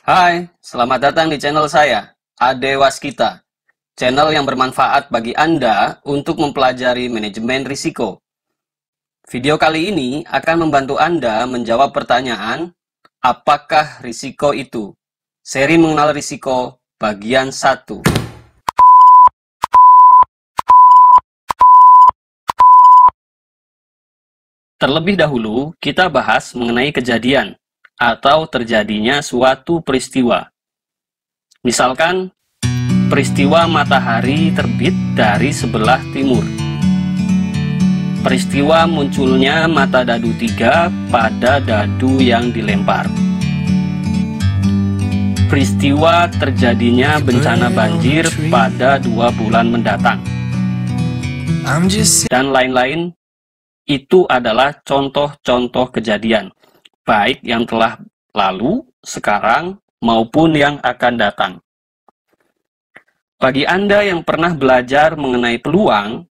Hai, selamat datang di channel saya, Ade Waskita. Channel yang bermanfaat bagi Anda untuk mempelajari manajemen risiko. Video kali ini akan membantu Anda menjawab pertanyaan, apakah risiko itu? Seri mengenal risiko, bagian 1. Terlebih dahulu, kita bahas mengenai kejadian atau terjadinya suatu peristiwa. Misalkan, peristiwa matahari terbit dari sebelah timur. Peristiwa munculnya mata dadu 3 pada dadu yang dilempar. Peristiwa terjadinya bencana banjir pada 2 bulan mendatang. Dan lain-lain, itu adalah contoh-contoh kejadian, baik yang telah lalu, sekarang, maupun yang akan datang. Bagi Anda yang pernah belajar mengenai peluang,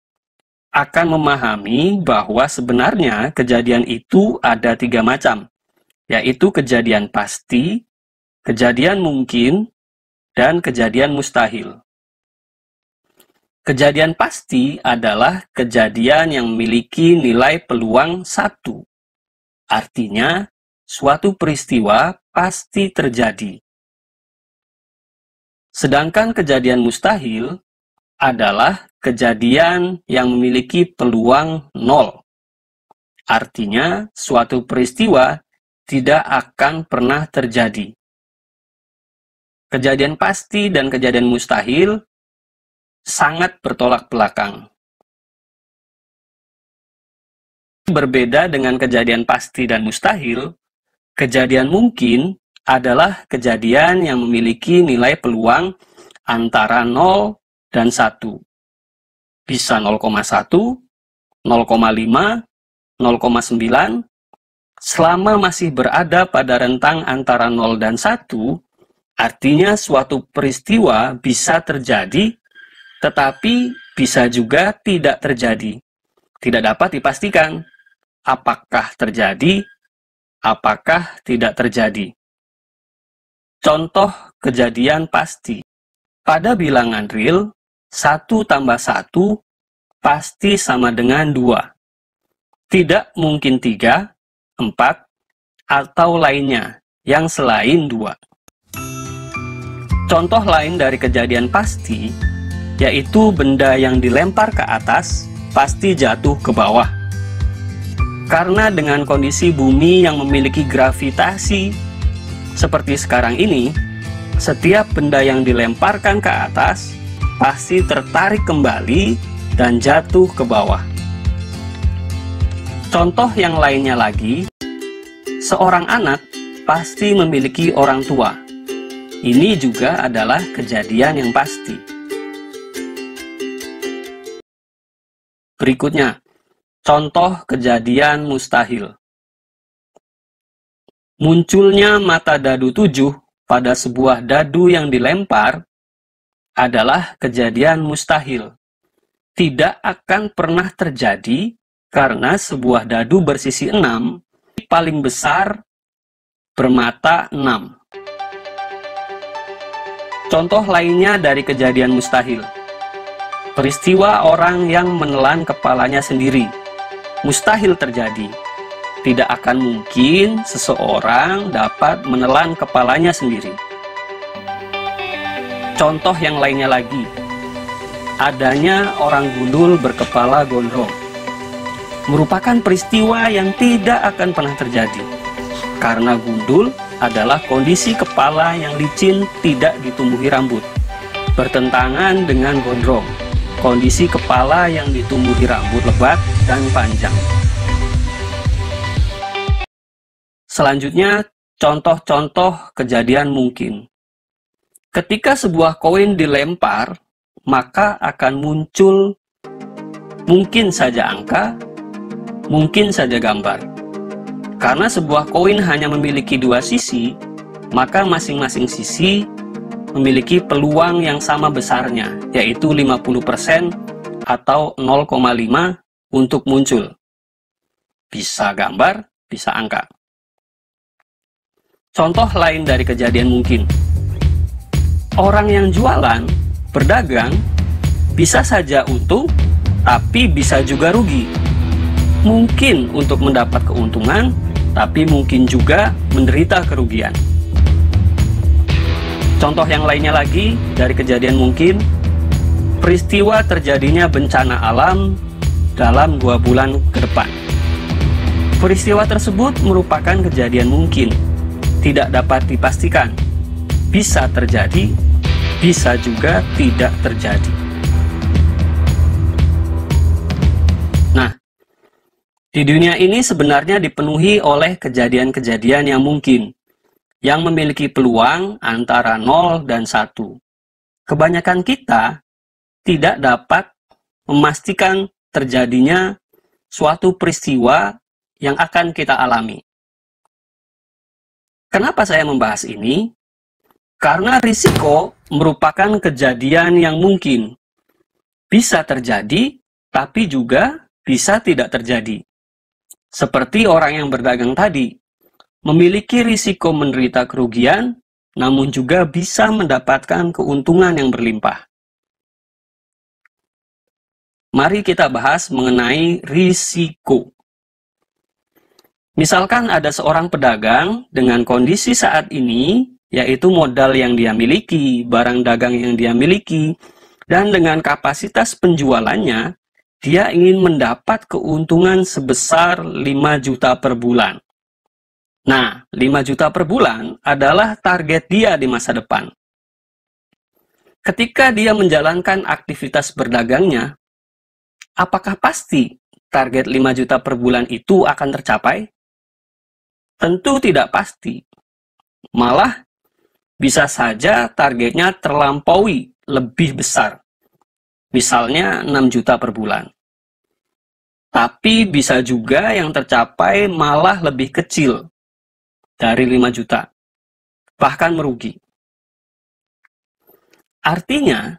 akan memahami bahwa sebenarnya kejadian itu ada 3 macam, yaitu kejadian pasti, kejadian mungkin, dan kejadian mustahil. Kejadian pasti adalah kejadian yang memiliki nilai peluang 1. Artinya, suatu peristiwa pasti terjadi. Sedangkan kejadian mustahil adalah kejadian yang memiliki peluang 0. Artinya, suatu peristiwa tidak akan pernah terjadi. Kejadian pasti dan kejadian mustahil sangat bertolak belakang. Berbeda dengan kejadian pasti dan mustahil, kejadian mungkin adalah kejadian yang memiliki nilai peluang antara 0 dan 1. Bisa 0,1, 0,5, 0,9. Selama masih berada pada rentang antara 0 dan 1, artinya suatu peristiwa bisa terjadi, tetapi bisa juga tidak terjadi. Tidak dapat dipastikan apakah terjadi, apakah tidak terjadi. Contoh kejadian pasti. Pada bilangan real, 1 tambah 1 pasti sama dengan 2. Tidak mungkin 3, 4, atau lainnya yang selain 2. Contoh lain dari kejadian pasti yaitu benda yang dilempar ke atas pasti jatuh ke bawah. Karena dengan kondisi bumi yang memiliki gravitasi seperti sekarang ini, setiap benda yang dilemparkan ke atas pasti tertarik kembali dan jatuh ke bawah. Contoh yang lainnya lagi, seorang anak pasti memiliki orang tua. Ini juga adalah kejadian yang pasti. Berikutnya, contoh kejadian mustahil. Munculnya mata dadu 7 pada sebuah dadu yang dilempar adalah kejadian mustahil. Tidak akan pernah terjadi karena sebuah dadu bersisi 6 paling besar bermata 6. Contoh lainnya dari kejadian mustahil. Peristiwa orang yang menelan kepalanya sendiri. Mustahil terjadi. Tidak akan mungkin seseorang dapat menelan kepalanya sendiri. Contoh yang lainnya lagi. Adanya orang gundul berkepala gondrong. Merupakan peristiwa yang tidak akan pernah terjadi. Karena gundul adalah kondisi kepala yang licin tidak ditumbuhi rambut. Bertentangan dengan gondrong, kondisi kepala yang ditumbuhi rambut lebat dan panjang. Selanjutnya, contoh-contoh kejadian mungkin. Ketika sebuah koin dilempar, maka akan muncul mungkin saja angka, mungkin saja gambar. Karena sebuah koin hanya memiliki 2 sisi, maka masing-masing sisi memiliki peluang yang sama besarnya, yaitu 50% atau 0,5 untuk muncul. Bisa gambar, bisa angka. Contoh lain dari kejadian mungkin. Orang yang jualan, berdagang, bisa saja untung, tapi bisa juga rugi. Mungkin untuk mendapat keuntungan, tapi mungkin juga menderita kerugian. Contoh yang lainnya lagi dari kejadian mungkin, peristiwa terjadinya bencana alam dalam 2 bulan ke depan. Peristiwa tersebut merupakan kejadian mungkin, tidak dapat dipastikan, bisa terjadi, bisa juga tidak terjadi. Nah, di dunia ini sebenarnya dipenuhi oleh kejadian-kejadian yang mungkin, yang memiliki peluang antara 0 dan 1. Kebanyakan kita tidak dapat memastikan terjadinya suatu peristiwa yang akan kita alami. Kenapa saya membahas ini? Karena risiko merupakan kejadian yang mungkin. Bisa terjadi, tapi juga bisa tidak terjadi. Seperti orang yang berdagang tadi, memiliki risiko menderita kerugian, namun juga bisa mendapatkan keuntungan yang berlimpah. Mari kita bahas mengenai risiko. Misalkan ada seorang pedagang dengan kondisi saat ini, yaitu modal yang dia miliki, barang dagang yang dia miliki, dan dengan kapasitas penjualannya, dia ingin mendapat keuntungan sebesar 5 juta per bulan. Nah, 5 juta per bulan adalah target dia di masa depan. Ketika dia menjalankan aktivitas berdagangnya, apakah pasti target 5 juta per bulan itu akan tercapai? Tentu tidak pasti. Malah, bisa saja targetnya terlampaui lebih besar. Misalnya 6 juta per bulan. Tapi bisa juga yang tercapai malah lebih kecil dari 5 juta. Bahkan merugi. Artinya,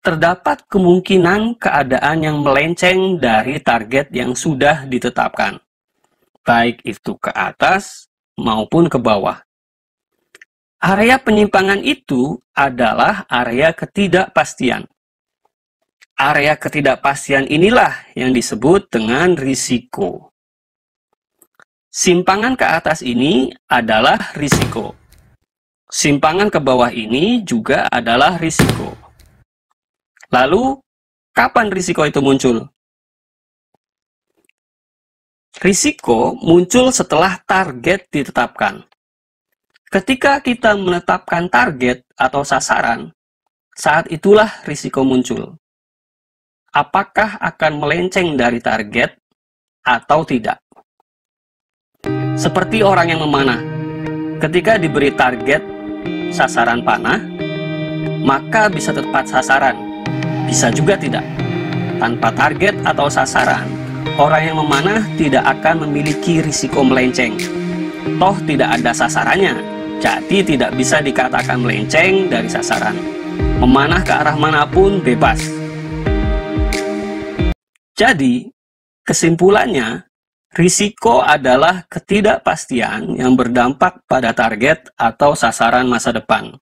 terdapat kemungkinan keadaan yang melenceng dari target yang sudah ditetapkan. Baik itu ke atas maupun ke bawah. Area penyimpangan itu adalah area ketidakpastian. Area ketidakpastian inilah yang disebut dengan risiko. Simpangan ke atas ini adalah risiko. Simpangan ke bawah ini juga adalah risiko. Lalu, kapan risiko itu muncul? Risiko muncul setelah target ditetapkan. Ketika kita menetapkan target atau sasaran, saat itulah risiko muncul. Apakah akan melenceng dari target atau tidak? Seperti orang yang memanah. Ketika diberi target sasaran panah, maka bisa tepat sasaran, bisa juga tidak. Tanpa target atau sasaran, orang yang memanah tidak akan memiliki risiko melenceng. Toh tidak ada sasarannya, jadi tidak bisa dikatakan melenceng dari sasaran. Memanah ke arah manapun bebas. Jadi, kesimpulannya, risiko adalah ketidakpastian yang berdampak pada target atau sasaran masa depan.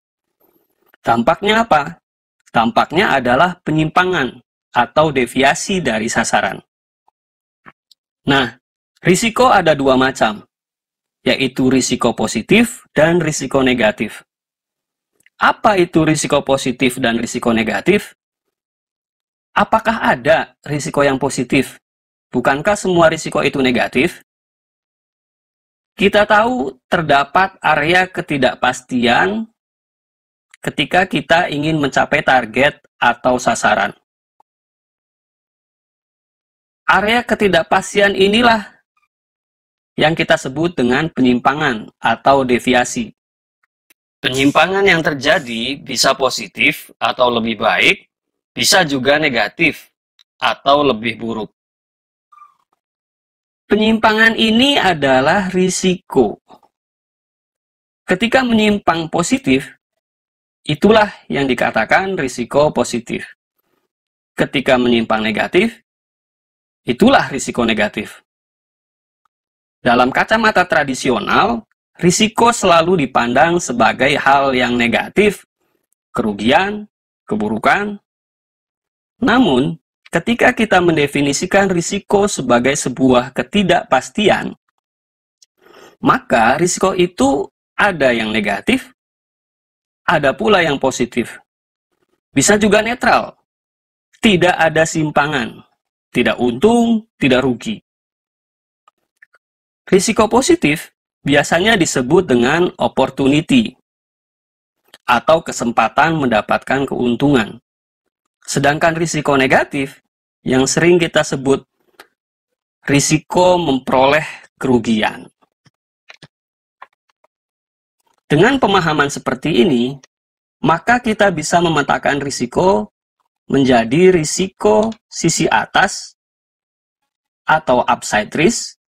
Dampaknya apa? Dampaknya adalah penyimpangan atau deviasi dari sasaran. Nah, risiko ada 2 macam, yaitu risiko positif dan risiko negatif. Apa itu risiko positif dan risiko negatif? Apakah ada risiko yang positif? Bukankah semua risiko itu negatif? Kita tahu terdapat area ketidakpastian ketika kita ingin mencapai target atau sasaran. Area ketidakpastian inilah yang kita sebut dengan penyimpangan atau deviasi. Penyimpangan yang terjadi bisa positif atau lebih baik, bisa juga negatif atau lebih buruk. Penyimpangan ini adalah risiko. Ketika menyimpang positif, itulah yang dikatakan risiko positif. Ketika menyimpang negatif, itulah risiko negatif. Dalam kacamata tradisional, risiko selalu dipandang sebagai hal yang negatif, kerugian, keburukan. Namun, ketika kita mendefinisikan risiko sebagai sebuah ketidakpastian, maka risiko itu ada yang negatif, ada pula yang positif. Bisa juga netral, tidak ada simpangan, tidak untung, tidak rugi. Risiko positif biasanya disebut dengan opportunity atau kesempatan mendapatkan keuntungan. Sedangkan risiko negatif yang sering kita sebut risiko memperoleh kerugian. Dengan pemahaman seperti ini, maka kita bisa memetakan risiko menjadi risiko sisi atas atau upside risk,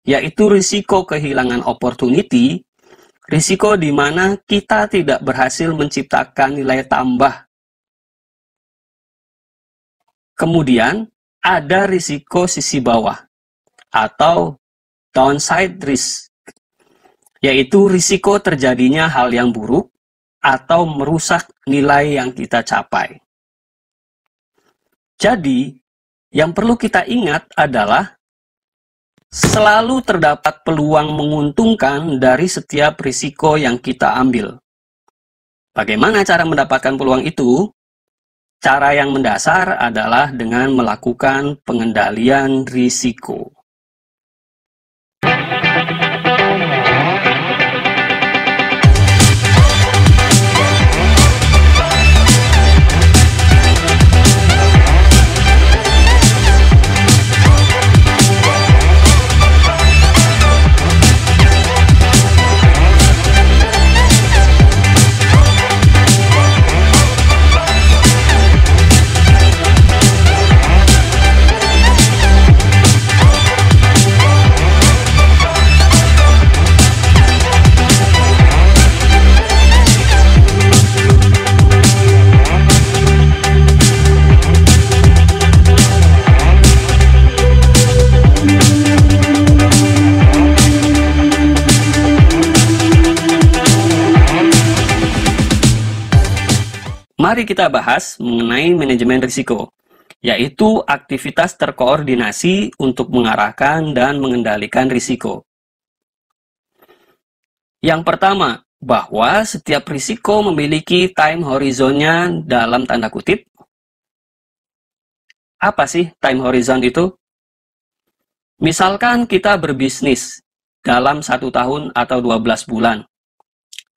yaitu risiko kehilangan opportunity, risiko di mana kita tidak berhasil menciptakan nilai tambah. Kemudian ada risiko sisi bawah atau downside risk, yaitu risiko terjadinya hal yang buruk atau merusak nilai yang kita capai. Jadi, yang perlu kita ingat adalah selalu terdapat peluang menguntungkan dari setiap risiko yang kita ambil. Bagaimana cara mendapatkan peluang itu? Cara yang mendasar adalah dengan melakukan pengendalian risiko. Mari kita bahas mengenai manajemen risiko, yaitu aktivitas terkoordinasi untuk mengarahkan dan mengendalikan risiko. Yang pertama, bahwa setiap risiko memiliki time horizonnya dalam tanda kutip. Apa sih time horizon itu? Misalkan kita berbisnis dalam 1 tahun atau 12 bulan.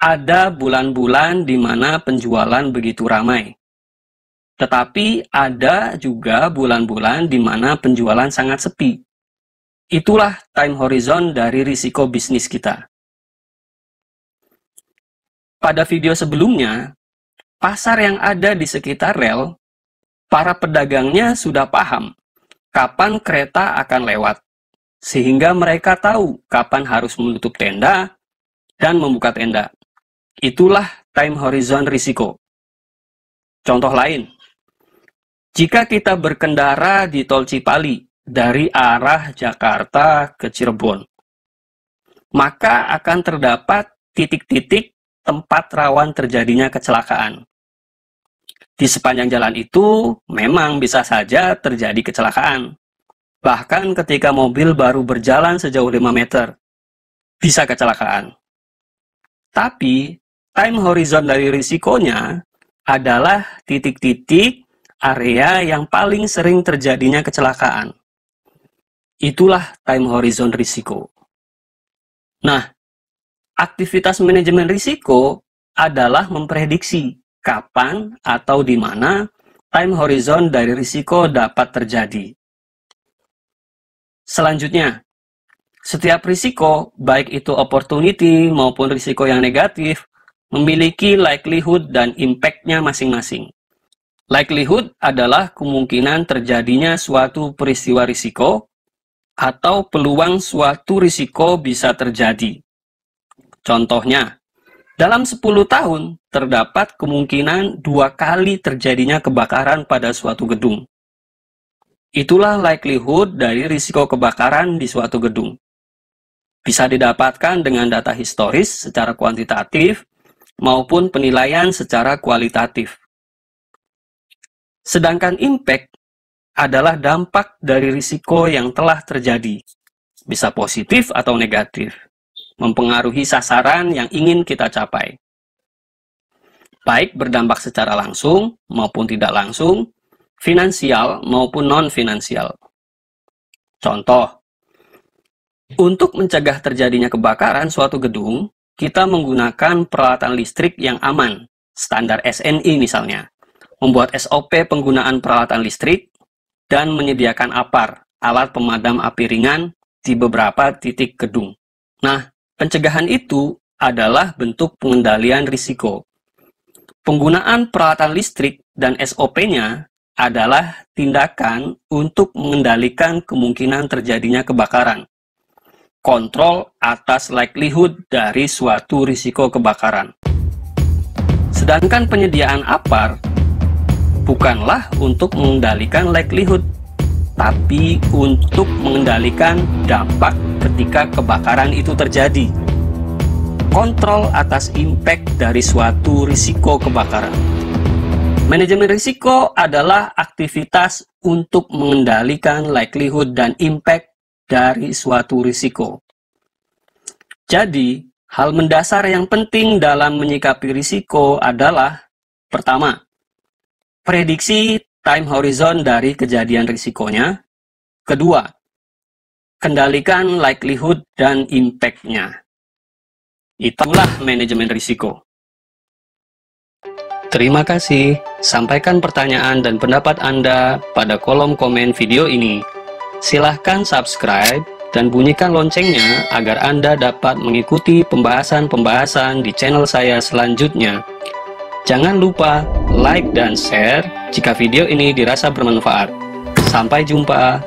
Ada bulan-bulan di mana penjualan begitu ramai. Tetapi ada juga bulan-bulan di mana penjualan sangat sepi. Itulah time horizon dari risiko bisnis kita. Pada video sebelumnya, pasar yang ada di sekitar rel, para pedagangnya sudah paham kapan kereta akan lewat, sehingga mereka tahu kapan harus menutup tenda dan membuka tenda. Itulah time horizon risiko. Contoh lain, jika kita berkendara di Tol Cipali dari arah Jakarta ke Cirebon, maka akan terdapat titik-titik tempat rawan terjadinya kecelakaan. Di sepanjang jalan itu memang bisa saja terjadi kecelakaan. Bahkan ketika mobil baru berjalan sejauh 5 meter, bisa kecelakaan. Tapi time horizon dari risikonya adalah titik-titik area yang paling sering terjadinya kecelakaan. Itulah time horizon risiko. Nah, aktivitas manajemen risiko adalah memprediksi kapan atau di mana time horizon dari risiko dapat terjadi. Selanjutnya, setiap risiko, baik itu opportunity maupun risiko yang negatif, memiliki likelihood dan impact-nya masing-masing. Likelihood adalah kemungkinan terjadinya suatu peristiwa risiko atau peluang suatu risiko bisa terjadi. Contohnya, dalam 10 tahun terdapat kemungkinan 2 kali terjadinya kebakaran pada suatu gedung. Itulah likelihood dari risiko kebakaran di suatu gedung. Bisa didapatkan dengan data historis secara kuantitatif maupun penilaian secara kualitatif. Sedangkan impact adalah dampak dari risiko yang telah terjadi, bisa positif atau negatif, mempengaruhi sasaran yang ingin kita capai. Baik berdampak secara langsung maupun tidak langsung, finansial maupun non-finansial. Contoh, untuk mencegah terjadinya kebakaran suatu gedung, kita menggunakan peralatan listrik yang aman, standar SNI misalnya, membuat SOP penggunaan peralatan listrik, dan menyediakan APAR, alat pemadam api ringan, di beberapa titik gedung. Nah, pencegahan itu adalah bentuk pengendalian risiko. Penggunaan peralatan listrik dan SOP-nya adalah tindakan untuk mengendalikan kemungkinan terjadinya kebakaran. Kontrol atas likelihood dari suatu risiko kebakaran. Sedangkan penyediaan APAR bukanlah untuk mengendalikan likelihood, tapi untuk mengendalikan dampak ketika kebakaran itu terjadi. Kontrol atas impact dari suatu risiko kebakaran. Manajemen risiko adalah aktivitas untuk mengendalikan likelihood dan impact dari suatu risiko. Jadi, hal mendasar yang penting dalam menyikapi risiko adalah: pertama, prediksi time horizon dari kejadian risikonya. Kedua, kendalikan likelihood dan impact-nya. Itulah manajemen risiko. Terima kasih. Sampaikan pertanyaan dan pendapat Anda pada kolom komen video ini. Silahkan subscribe dan bunyikan loncengnya agar Anda dapat mengikuti pembahasan-pembahasan di channel saya selanjutnya. Jangan lupa like dan share jika video ini dirasa bermanfaat. Sampai jumpa.